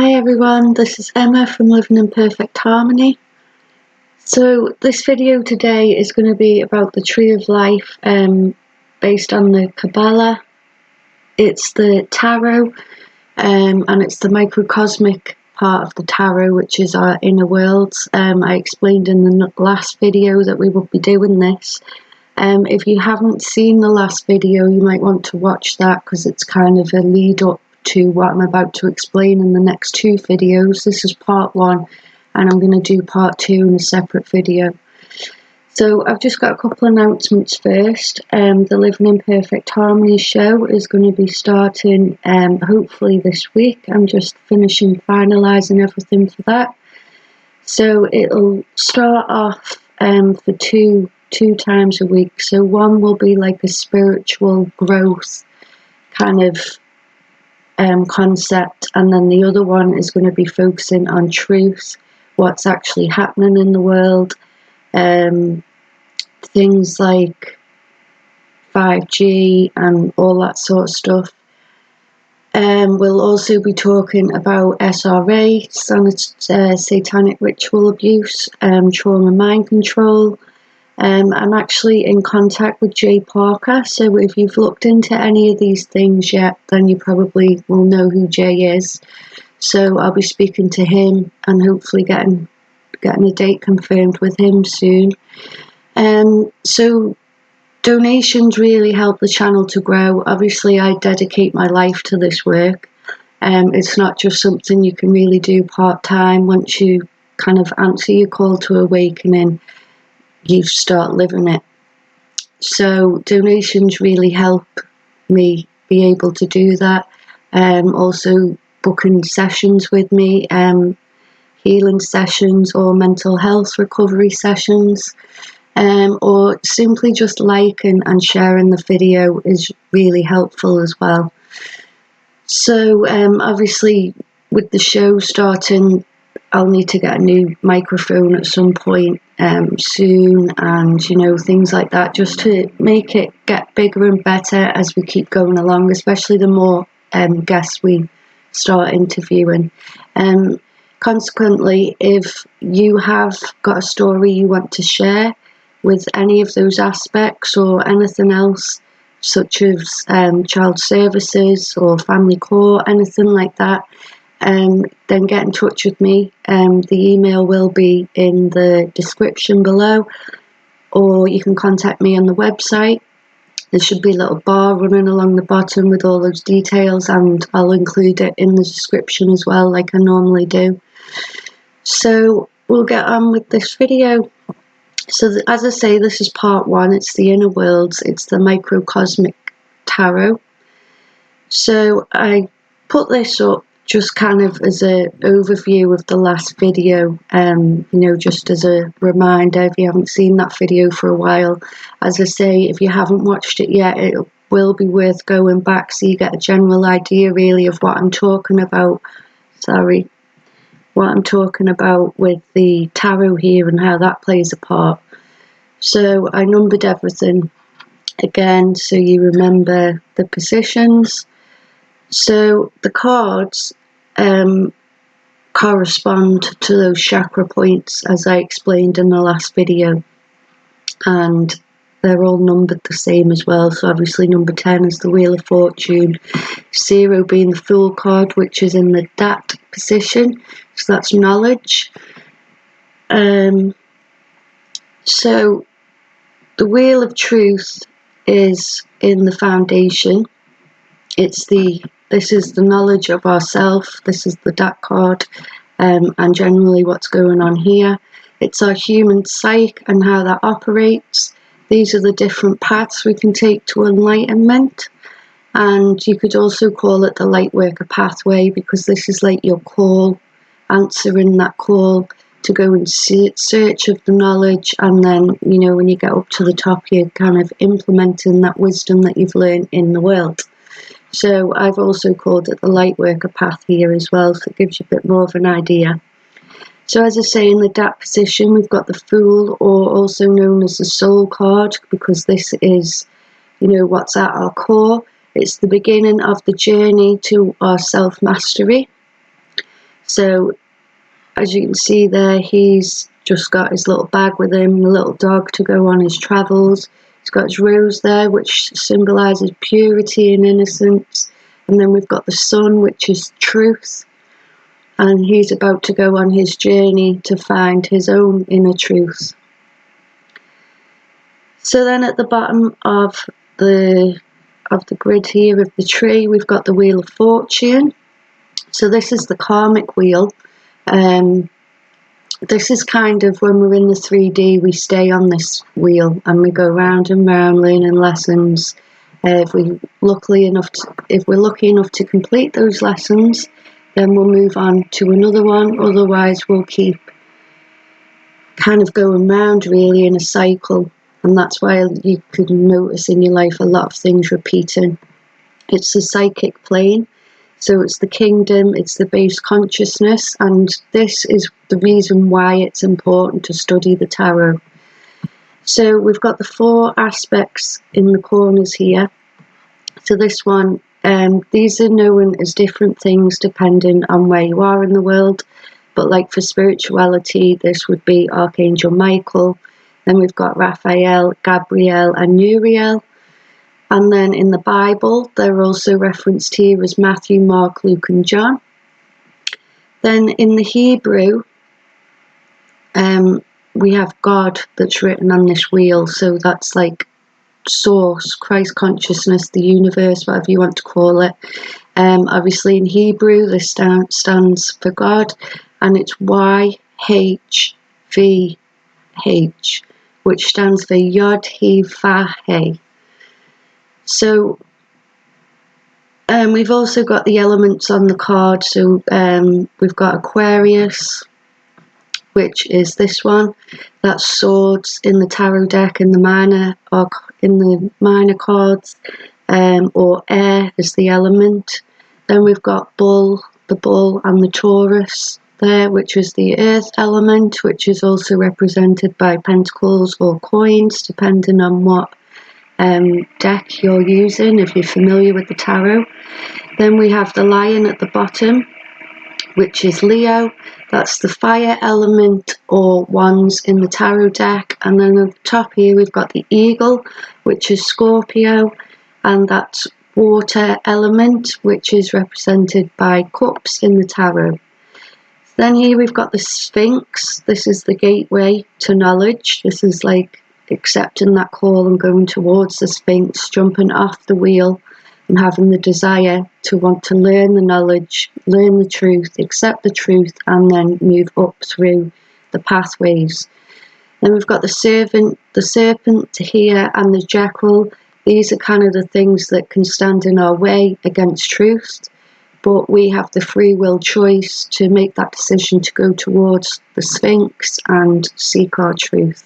Hi everyone, this is Emma from Living in Perfect Harmony. So this video today is going to be about the Tree of Life based on the Kabbalah. It's the Tarot and it's the microcosmic part of the Tarot, which is our inner worlds. I explained in the last video that we would be doing this. If you haven't seen the last video, you might want to watch that because it's kind of a lead up to what I'm about to explain in the next two videos. This is part one and I'm going to do part two in a separate video. So I've just got a couple of announcements first. The Living in Perfect Harmony show is going to be starting hopefully this week. I'm just finalising everything for that. So it'll start off for two times a week. So one will be like a spiritual growth kind of concept, and then the other one is going to be focusing on truth, what's actually happening in the world, things like 5G and all that sort of stuff. We'll also be talking about SRA, satanic ritual abuse, trauma mind control. I'm actually in contact with Jay Parker, so if you've looked into any of these things yet, then you probably will know who Jay is. So I'll be speaking to him and hopefully getting a date confirmed with him soon. So donations really help the channel to grow. Obviously, I dedicate my life to this work. It's not just something you can really do part-time. Once you kind of answer your call to awakening, you start living it. So donations really help me be able to do that. Also booking sessions with me, healing sessions or mental health recovery sessions, or simply just liking and sharing the video is really helpful as well. So obviously with the show starting, I'll need to get a new microphone at some point soon, and things like that, just to make it get bigger and better as we keep going along, especially the more guests we start interviewing. Consequently, if you have got a story you want to share with any of those aspects or anything else, such as child services or family court, anything like that, then get in touch with me. The email will be in the description below, or you can contact me on the website. There should be a little bar running along the bottom with all those details, and I'll include it in the description as well, like I normally do. So we'll get on with this video. So as I say, this is part one. It's the inner worlds. It's the microcosmic tarot. So I put this up just kind of as an overview of the last video, just as a reminder if you haven't seen that video for a while. As I say, if you haven't watched it yet, it will be worth going back so you get a general idea really of what I'm talking about. What I'm talking about with the tarot here and how that plays a part. So I numbered everything again so you remember the positions. So the cards correspond to those chakra points as I explained in the last video, and they're all numbered the same as well. So obviously number 10 is the Wheel of Fortune, 0 being the Fool card, which is in the Dat position, so that's knowledge. So the Wheel of Truth is in the foundation. This is the knowledge of ourself. This is the Dat card, and generally what's going on here. It's our human psyche and how that operates. These are the different paths we can take to enlightenment, and you could also call it the Lightworker pathway, because this is like your call, answering that call to go and search of the knowledge, and then when you get up to the top, you're kind of implementing that wisdom that you've learned in the world. So I've also called it the Lightworker path here as well, so it gives you a bit more of an idea. So as I say, in the Dat position, we've got the Fool, or also known as the Soul card, because this is, what's at our core. It's the beginning of the journey to our self-mastery. So as you can see there, he's just got his little bag with him, the little dog to go on his travels. He's got his rose there, which symbolises purity and innocence. And then we've got the sun, which is truth. And he's about to go on his journey to find his own inner truth. So then at the bottom of the grid here of the tree, we've got the Wheel of Fortune. So this is the karmic wheel. This is kind of when we're in the 3D, we stay on this wheel and we go round and round learning lessons. If we're lucky enough to complete those lessons, then we'll move on to another one. Otherwise, we'll keep kind of going round really in a cycle. And that's why you could notice in your life a lot of things repeating. It's the psychic plane. So it's the kingdom, it's the base consciousness, and this is the reason why it's important to study the tarot. So we've got the 4 aspects in the corners here. So this one, these are known as different things depending on where you are in the world. But like for spirituality, this would be Archangel Michael. Then we've got Raphael, Gabriel, and Uriel. And then in the Bible, they're also referenced here as Matthew, Mark, Luke, and John. Then in the Hebrew, we have God that's written on this wheel. So that's like source, Christ consciousness, the universe, whatever you want to call it. Obviously in Hebrew, this stands for God, and it's YHVH, which stands for Yod He Vah He. So we've also got the elements on the card. So we've got Aquarius, which is this one. That's swords in the tarot deck in the minor cards, or air is the element. Then we've got the bull and the Taurus there, which is the earth element, which is also represented by pentacles or coins, depending on what deck you're using, if you're familiar with the tarot. Then we have the lion at the bottom, which is Leo. That's the fire element or wands in the tarot deck. And then at the top here we've got the eagle, which is Scorpio, and that's water element, which is represented by cups in the tarot. Then here we've got the Sphinx. This is the gateway to knowledge. This is like accepting that call and going towards the Sphinx, jumping off the wheel and having the desire to want to learn the knowledge, learn the truth, accept the truth, and then move up through the pathways. Then we've got the serpent here, and the jackal. These are kind of the things that can stand in our way against truth, but we have the free will choice to make that decision to go towards the Sphinx and seek our truth.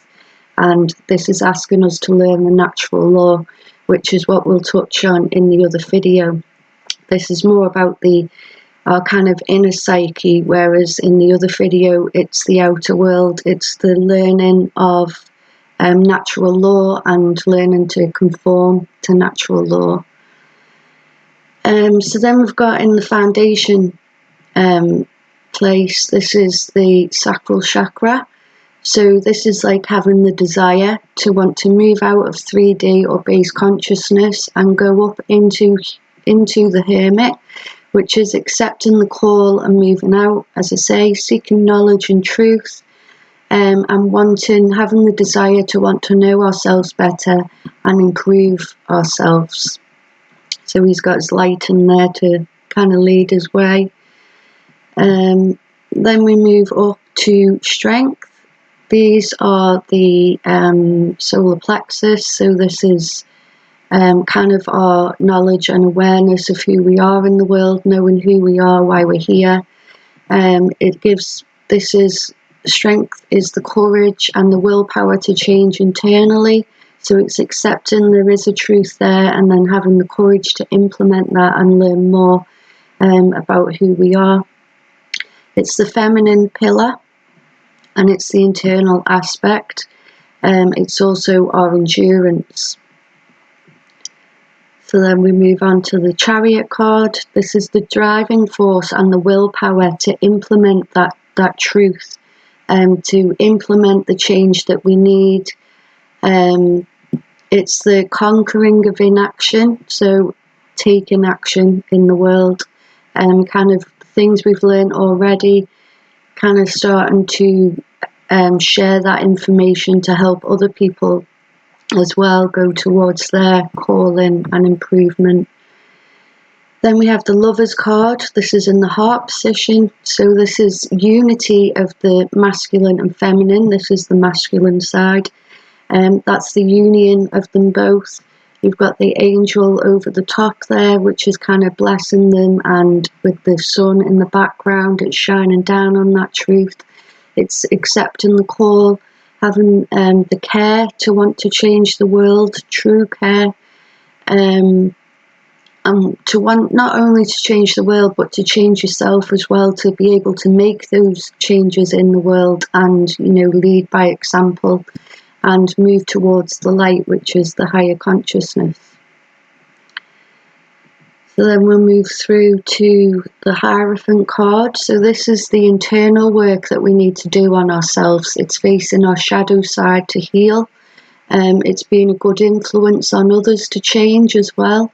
And this is asking us to learn the natural law, which is what we'll touch on in the other video. This is more about our kind of inner psyche, whereas in the other video it's the outer world. It's the learning of natural law and learning to conform to natural law. So then we've got in the foundation place, this is the sacral chakra. So this is like having the desire to want to move out of 3D or base consciousness and go up into the hermit, which is accepting the call and moving out, as I say, seeking knowledge and truth, and having the desire to want to know ourselves better and improve ourselves. So he's got his light in there to kind of lead his way. Then we move up to strength. These are the solar plexus, so this is kind of our knowledge and awareness of who we are in the world, knowing who we are, why we're here. Strength is the courage and the willpower to change internally, so it's accepting there is a truth there and then having the courage to implement that and learn more about who we are. It's the feminine pillar, and it's the internal aspect. It's also our endurance. So then we move on to the Chariot card. This is the driving force and the willpower to implement that truth, to implement the change that we need. It's the conquering of inaction, so taking action in the world, kind of things we've learned already, kind of starting to share that information to help other people as well go towards their calling and improvement. Then we have the Lovers card. This is in the heart position, so this is unity of the masculine and feminine. This is the masculine side. That's the union of them both. You've got the angel over the top there, which is kind of blessing them, and with the sun in the background, it's shining down on that truth. It's accepting the call, having the care to want to change the world, true care, and to want not only to change the world, but to change yourself as well, to be able to make those changes in the world and, lead by example and move towards the light, which is the higher consciousness. So then we'll move through to the Hierophant card. So this is the internal work that we need to do on ourselves. It's facing our shadow side to heal. It's being a good influence on others to change as well.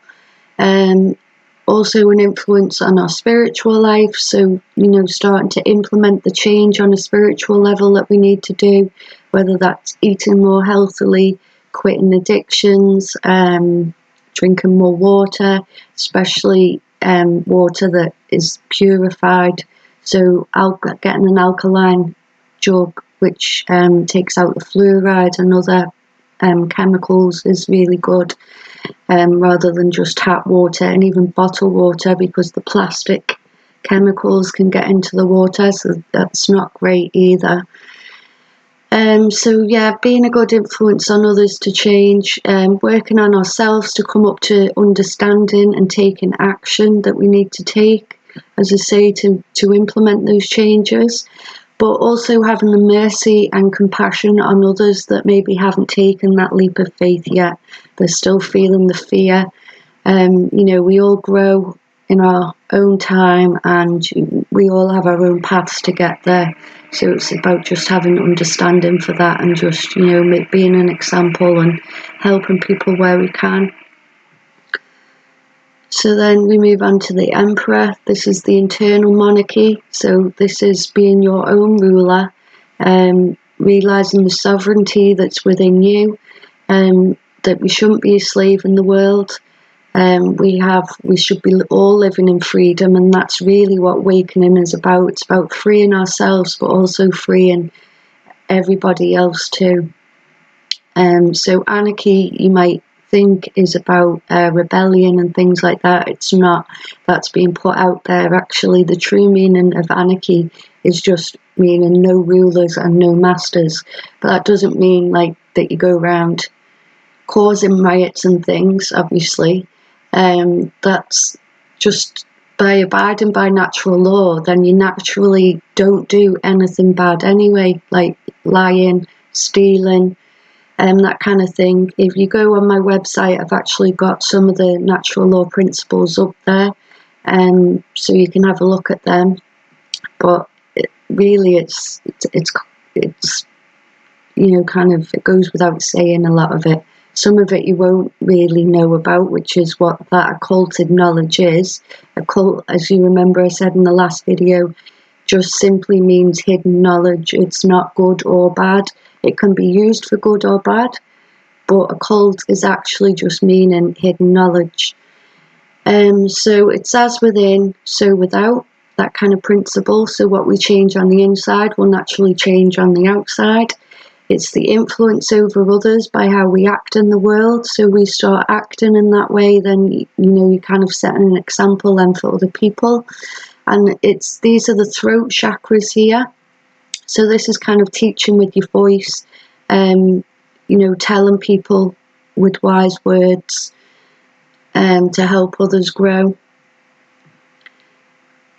Also an influence on our spiritual life. So, starting to implement the change on a spiritual level that we need to do, whether that's eating more healthily, quitting addictions, drinking more water, especially water that is purified. So getting an alkaline jug, which takes out the fluoride and other chemicals, is really good, rather than just tap water and even bottled water, because the plastic chemicals can get into the water, so that's not great either. So yeah, being a good influence on others to change, working on ourselves to come up to understanding and taking action that we need to take, as I say, to implement those changes, but also having the mercy and compassion on others that maybe haven't taken that leap of faith yet. They're still feeling the fear. We all grow in our own time, and we all have our own paths to get there. So it's about just having understanding for that, and just, being an example and helping people where we can. So then we move on to the Emperor. This is the internal monarchy. So this is being your own ruler, realising the sovereignty that's within you, that we shouldn't be a slave in the world. We should be all living in freedom, and that's really what awakening is about. It's about freeing ourselves, but also freeing everybody else too. So anarchy, you might think, is about rebellion and things like that. It's not. That's being put out there. Actually, the true meaning of anarchy is just meaning no rulers and no masters. But that doesn't mean like that you go around causing riots and things, obviously. That's just by abiding by natural law, then you naturally don't do anything bad anyway, like lying, stealing, that kind of thing. If you go on my website, I've actually got some of the natural law principles up there, so you can have a look at them. But really, it's kind of, it goes without saying, a lot of it. Some of it you won't really know about, which is what that occulted knowledge is. Occult, as you remember I said in the last video, just simply means hidden knowledge. It's not good or bad. It can be used for good or bad, but occult is actually just meaning hidden knowledge. So it's as within, so without, that kind of principle. So what we change on the inside will naturally change on the outside. It's the influence over others by how we act in the world. So we start acting in that way, then you're kind of setting an example then for other people. And these are the throat chakras here. So this is kind of teaching with your voice, telling people with wise words, to help others grow.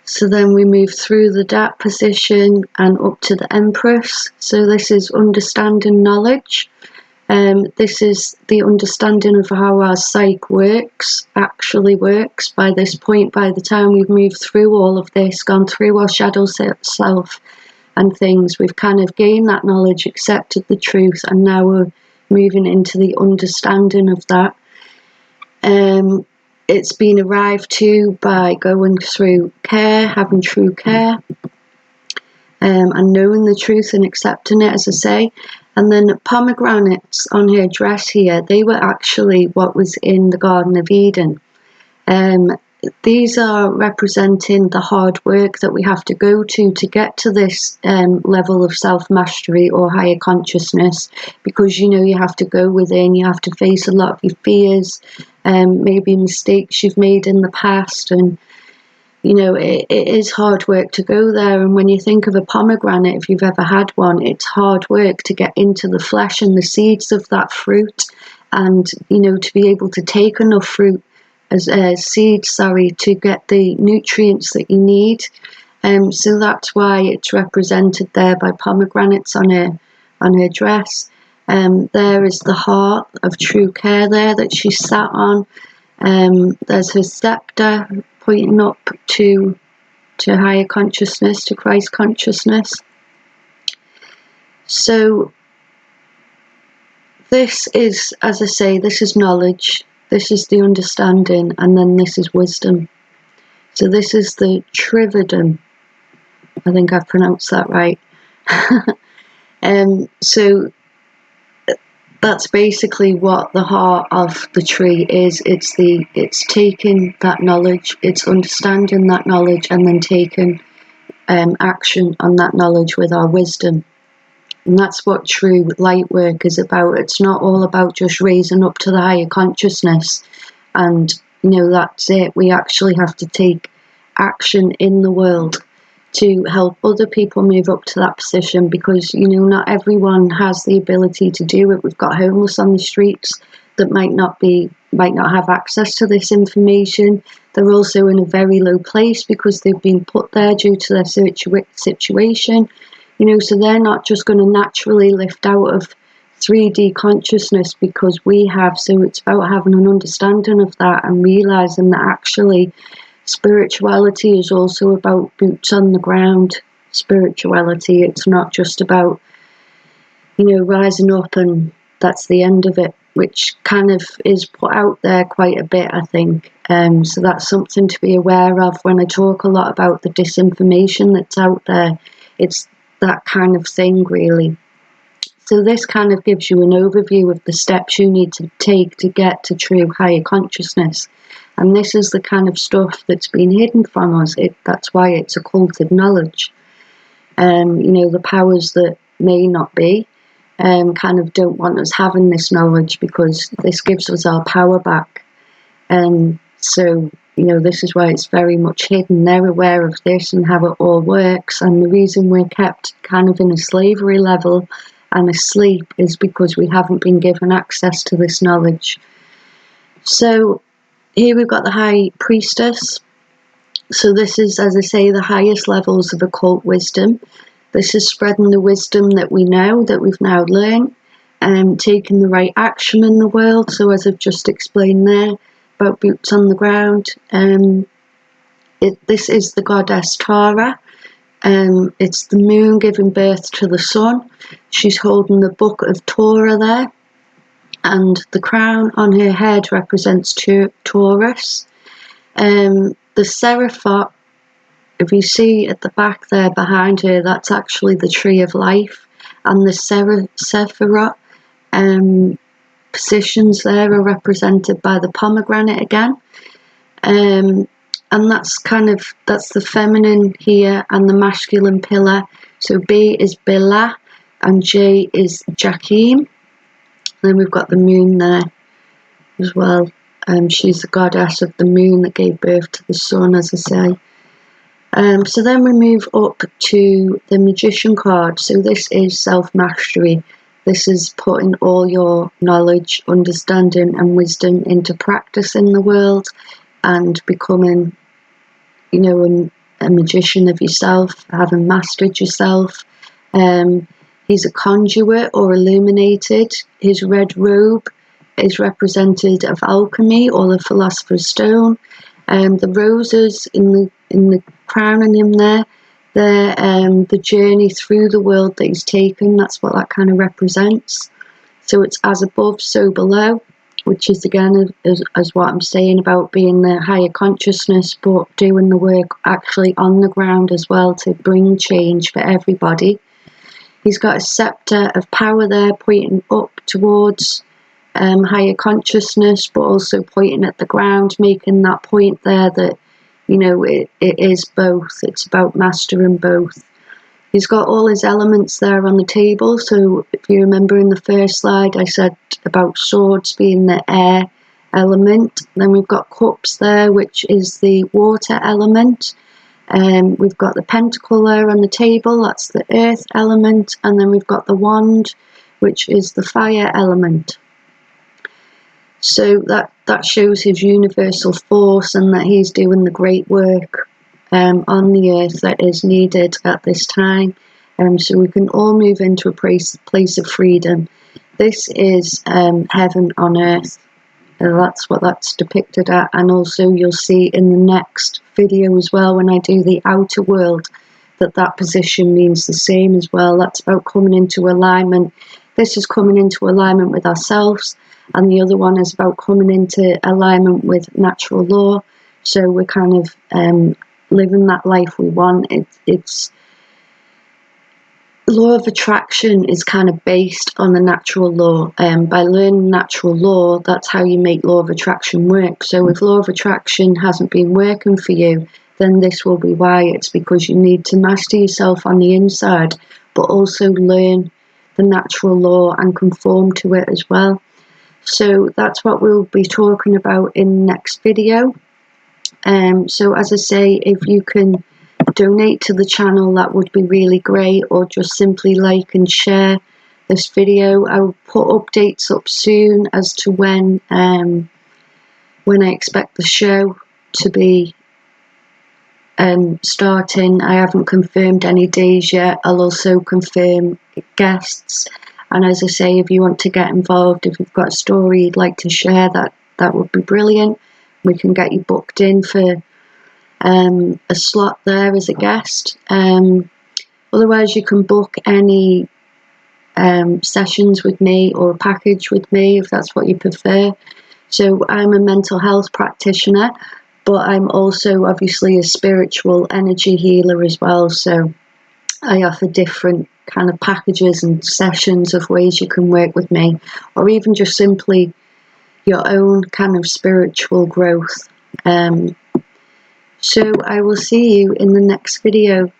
So then we move through the Dat position and up to the Empress. So this is understanding knowledge. This is the understanding of how our psyche actually works by this point. By the time we've moved through all of this, gone through our shadow self and things, we've kind of gained that knowledge, accepted the truth, and now we're moving into the understanding of that. It's been arrived to by going through care, having true care, and knowing the truth and accepting it, as I say. And then pomegranates on her dress here, they were actually what was in the Garden of Eden. These are representing the hard work that we have to go to get to this level of self-mastery or higher consciousness, because you have to go within, you have to face a lot of your fears, maybe mistakes you've made in the past, and it is hard work to go there. And when you think of a pomegranate, if you've ever had one, it's hard work to get into the flesh and the seeds of that fruit, and to be able to take enough fruit as seeds, to get the nutrients that you need. So that's why it's represented there by pomegranates on her dress. There is the heart of true care there that she sat on. There's her scepter pointing up to higher consciousness, to Christ consciousness. So this is, as I say, this is knowledge, this is the understanding, and then this is wisdom. So this is the trividum. I think I've pronounced that right. So that's basically what the heart of the tree is. It's taking that knowledge, it's understanding that knowledge, and then taking action on that knowledge with our wisdom. And that's what true light work is about. It's not all about just raising up to the higher consciousness and that's it. We actually have to take action in the world to help other people move up to that position, because not everyone has the ability to do it. We've got homeless on the streets that might not have access to this information. They're also in a very low place because they've been put there due to their situation. So they're not just going to naturally lift out of 3D consciousness because we have. So it's about having an understanding of that and realizing that actually spirituality is also about boots on the ground spirituality. It's not just about, rising up and that's the end of it, which kind of is put out there quite a bit, I think. So that's something to be aware of when I talk a lot about the disinformation that's out there. It's that kind of thing, really. So this kind of gives you an overview of the steps you need to take to get to true higher consciousness. And this is the kind of stuff that's been hidden from us. That's why it's occulted knowledge. The powers that may not be kind of don't want us having this knowledge, because this gives us our power back. So this is why it's very much hidden. They're aware of this and how it all works. And the reason we're kept kind of in a slavery level and asleep is because we haven't been given access to this knowledge. So here we've got the High Priestess. So this is, as I say, the highest levels of occult wisdom. This is spreading the wisdom that we know, that we've now learned, and taking the right action in the world. So as I've just explained there, about boots on the ground. This is the goddess Tara. It's the moon giving birth to the sun. She's holding the book of Torah there, and the crown on her head represents Taurus. The Seraphot, if you see at the back there behind her, that's actually the tree of life, and the Sephirot positions there are represented by the pomegranate again, and that's the feminine here and the masculine pillar. So B is Bila and J is Jakim. Then we've got the moon there as well. She's the goddess of the moon that gave birth to the sun, as I say. So then we move up to the magician card. So this is self-mastery. This is putting all your knowledge, understanding and wisdom into practice in the world and becoming, a magician of yourself, having mastered yourself. He's a conduit or illuminated. His red robe is representative of alchemy or the philosopher's stone. The roses in the crowning him there, they're the journey through the world that he's taken. That's what that kind of represents. So it's as above, so below, which is again as what I'm saying about being the higher consciousness, but doing the work actually on the ground as well to bring change for everybody. He's got a scepter of power there pointing up towards higher consciousness, but also pointing at the ground, making that point there that, you know, it is both. It's about mastering both. He's got all his elements there on the table. So if you remember in the first slide, I said about swords being the air element. Then we've got cups there, which is the water element. We've got the pentacle there on the table, that's the earth element. And then we've got the wand, which is the fire element. So that shows his universal force and that he's doing the great work on the earth that is needed at this time. So we can all move into a place of freedom. This is heaven on earth. That's what that's depicted at. And also you'll see in the next video as well, when I do the outer world, that position means the same as well. That's about coming into alignment. This is coming into alignment with ourselves, and the other one is about coming into alignment with natural law. So we're kind of living that life we want. It's law of attraction is kind of based on the natural law. By learning natural law, that's how you make law of attraction work. So if law of attraction hasn't been working for you, then this will be why. It's because you need to master yourself on the inside, but also learn the natural law and conform to it as well. So that's what we'll be talking about in the next video. So as I say, if you can donate to the channel, that would be really great, or just simply like and share this video. I'll put updates up soon as to when I expect the show to be starting. I haven't confirmed any days yet. I'll also confirm guests, and as I say, if you want to get involved, if you've got a story you'd like to share, that would be brilliant. We can get you booked in for a slot there as a guest. Otherwise you can book any sessions with me or a package with me if that's what you prefer. So I'm a mental health practitioner, but I'm also obviously a spiritual energy healer as well. So I offer different kind of packages and sessions of ways you can work with me, or even just simply your own kind of spiritual growth. So I will see you in the next video.